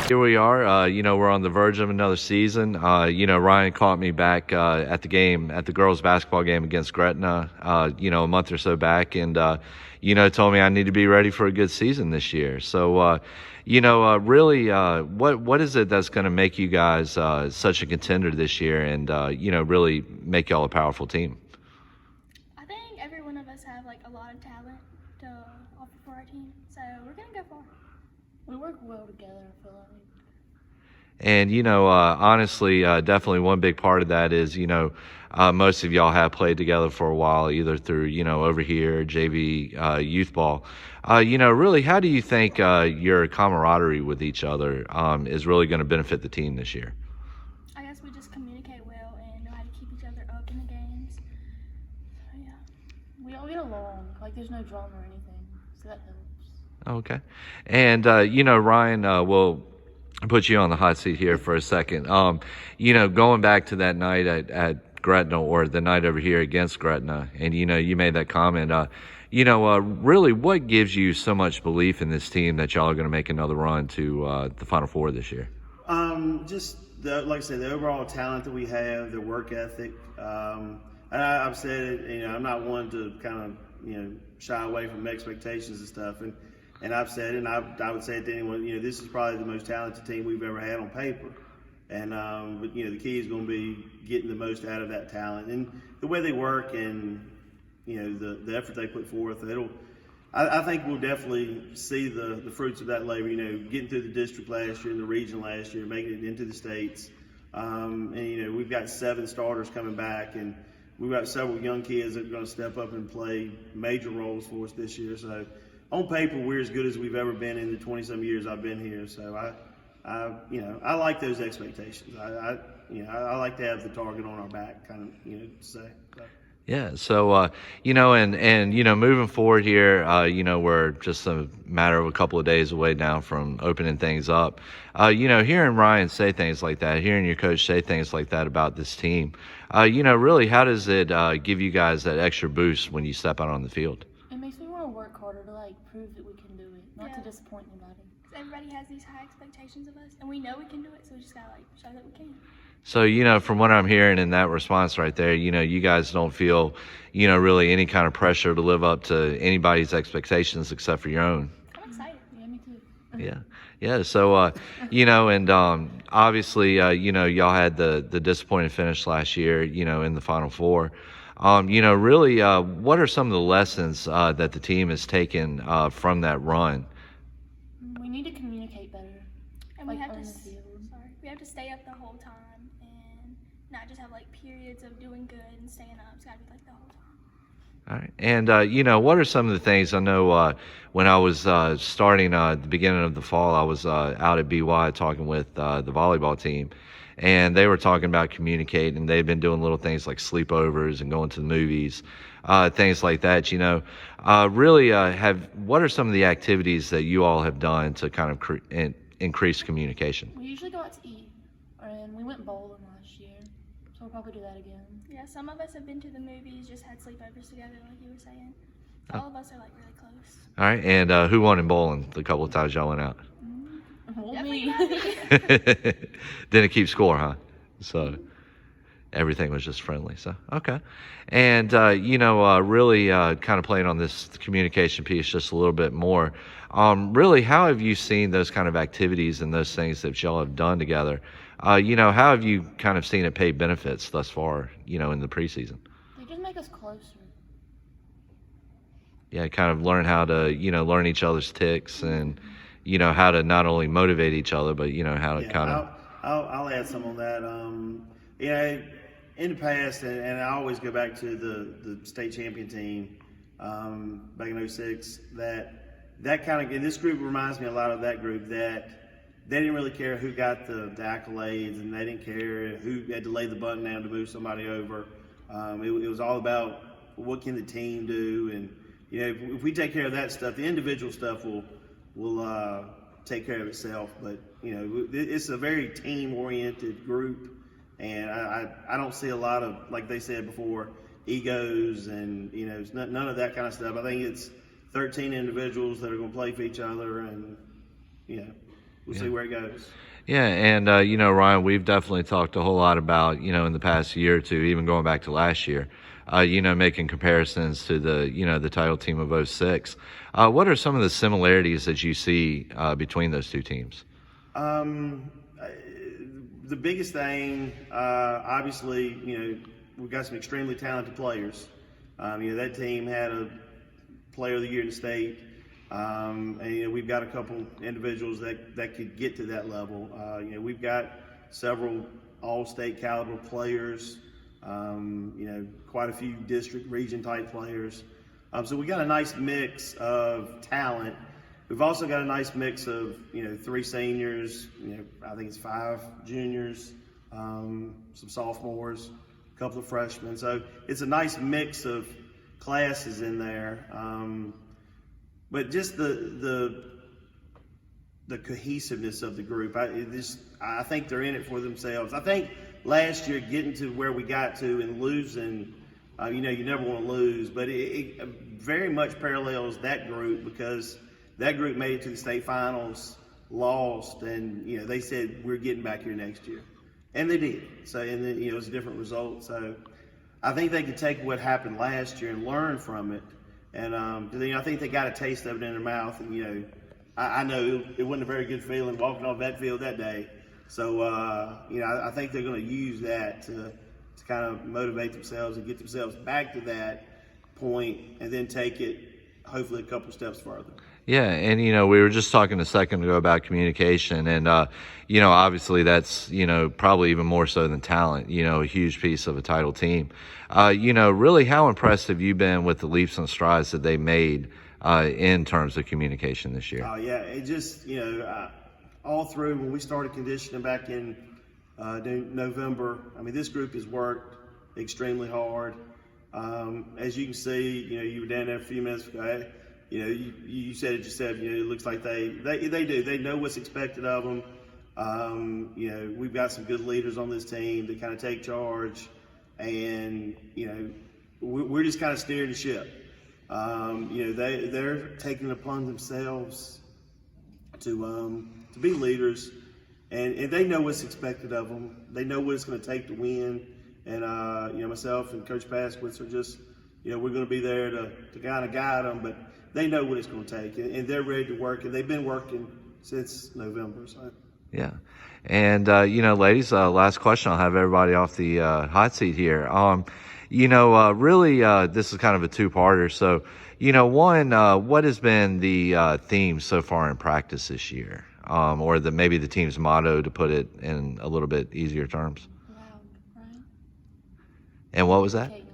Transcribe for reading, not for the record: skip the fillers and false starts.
Here we are. We're on the verge of another season. Ryan caught me back at the girls' basketball game against Gretna, a month or so back, and told me I need to be ready for a good season this year. So, really, what is it that's going to make you guys such a contender this year, and really make y'all a powerful team? I think every one of us have like a lot of talent to offer for our team, so we're gonna go far. We work well together, I feel like. And, honestly, definitely one big part of that is, most of y'all have played together for a while, either through, over here, JV, youth ball. Really, how do you think your camaraderie with each other is really going to benefit the team this year? I guess we just communicate well and know how to keep each other up in the games. So, yeah. We all get along. Like, there's no drama or anything, so that helps. Okay. And, Ryan, we'll put you on the hot seat here for a second. Going back to that night at Gretna, or the night over here against Gretna, and, you made that comment, really what gives you so much belief in this team that y'all are going to make another run to the Final Four this year? Like I said, the overall talent that we have, the work ethic. I've said it, I'm not one to kind of, shy away from expectations and stuff. And I've said it, and I would say it to anyone, this is probably the most talented team we've ever had on paper. And, but the key is going to be getting the most out of that talent. And the way they work and, the effort they put forth, I think we'll definitely see the fruits of that labor, getting through the district last year and the region last year, making it into the states. And, we've got 7 starters coming back, and we've got several young kids that are going to step up and play major roles for us this year. So, on paper, we're as good as we've ever been in the 20-some years I've been here. So I like those expectations. I like to have the target on our back, kind of, to say. So. Yeah. So, moving forward here, we're just a matter of a couple of days away now from opening things up. Hearing Ryan say things like that, hearing your coach say things like that about this team, really, how does it give you guys that extra boost when you step out on the field? It makes me want to work harder to prove that we can do it, not to disappoint anybody. Everybody has these high expectations of us, and we know we can do it, so we just gotta show that we can. So, from what I'm hearing in that response right there, you guys don't feel, really any kind of pressure to live up to anybody's expectations except for your own. I'm excited. Yeah, me too. Yeah. Yeah. So, and obviously, y'all had the disappointing finish last year, in the Final Four. Really, what are some of the lessons that the team has taken from that run? We need to communicate better. And we have to stay up the whole time and not just have periods of doing good and staying up. It's got to be the whole time. All right. And, what are some of the things? I know when I was starting at the beginning of the fall, I was out at BY talking with the volleyball team. And they were talking about communicating. They've been doing little things like sleepovers and going to the movies, things like that. Really, what are some of the activities that you all have done to kind of increase communication? We usually go out to eat, and we went bowling last year, so we'll probably do that again. Yeah, some of us have been to the movies, just had sleepovers together, like you were saying. All of us are really close. All right, and who won in bowling the couple of times y'all went out? Me. Didn't keep score, huh? So everything was just friendly. So, okay. And, really kind of playing on this communication piece just a little bit more. Really, how have you seen those kind of activities and those things that y'all have done together? How have you kind of seen it pay benefits thus far, in the preseason? They just make us closer. Yeah, kind of learn how to, learn each other's ticks and, how to not only motivate each other, but, how to kind of... I'll add some on that. In the past, and I always go back to the state champion team back in 06, that kind of, and this group reminds me a lot of that group, that they didn't really care who got the accolades, and they didn't care who had to lay the button down to move somebody over. It was all about what can the team do, and if we take care of that stuff, the individual stuff will take care of itself. But it's a very team-oriented group, and I don't see a lot of, like they said before, egos and none of that kind of stuff. I think it's 13 individuals that are going to play for each other, and we'll see where it goes. Yeah, and Ryan, we've definitely talked a whole lot about, in the past year or two, even going back to last year, making comparisons to the title team of '06. What are some of the similarities that you see between those two teams? The biggest thing, obviously, we've got some extremely talented players. That team had a player of the year in the state. And we've got a couple individuals that could get to that level. We've got several all-state caliber players. Quite a few district region type players. So we got a nice mix of talent. We've also got a nice mix of 3 seniors. I think it's 5 juniors, some sophomores, a couple of freshmen. So it's a nice mix of classes in there. But just the cohesiveness of the group, I think they're in it for themselves. I think last year getting to where we got to and losing, you never want to lose, but it very much parallels that group because that group made it to the state finals, lost, and they said we're getting back here next year, and they did. So and then it was a different result. So I think they could take what happened last year and learn from it. And I think they got a taste of it in their mouth, and I know it wasn't a very good feeling walking off that field that day. So I think they're going to use that to kind of motivate themselves and get themselves back to that point, and then take it hopefully a couple steps further. Yeah, and we were just talking a second ago about communication, and obviously that's probably even more so than talent. A huge piece of a title team. Really, how impressed have you been with the leaps and strides that they made in terms of communication this year? Oh yeah, it just all through when we started conditioning back in November. I mean, this group has worked extremely hard. As you can see, you were down there a few minutes ago. You said it yourself. It looks like they do. They know what's expected of them. We've got some good leaders on this team that kind of take charge, and we're just kind of steering the ship. They're taking it upon themselves to be leaders, and they know what's expected of them. They know what it's going to take to win, and myself and Coach Paskowitz are just we're going to be there to kind of guide them, but they know what it's going to take, and they're ready to work, and they've been working since November. So. Yeah. And, ladies, last question. I'll have everybody off the hot seat here. Really, this is kind of a two-parter. So, one, what has been the theme so far in practice this year? Or maybe the team's motto, to put it in a little bit easier terms? Loud, right? And what was that? Communicate.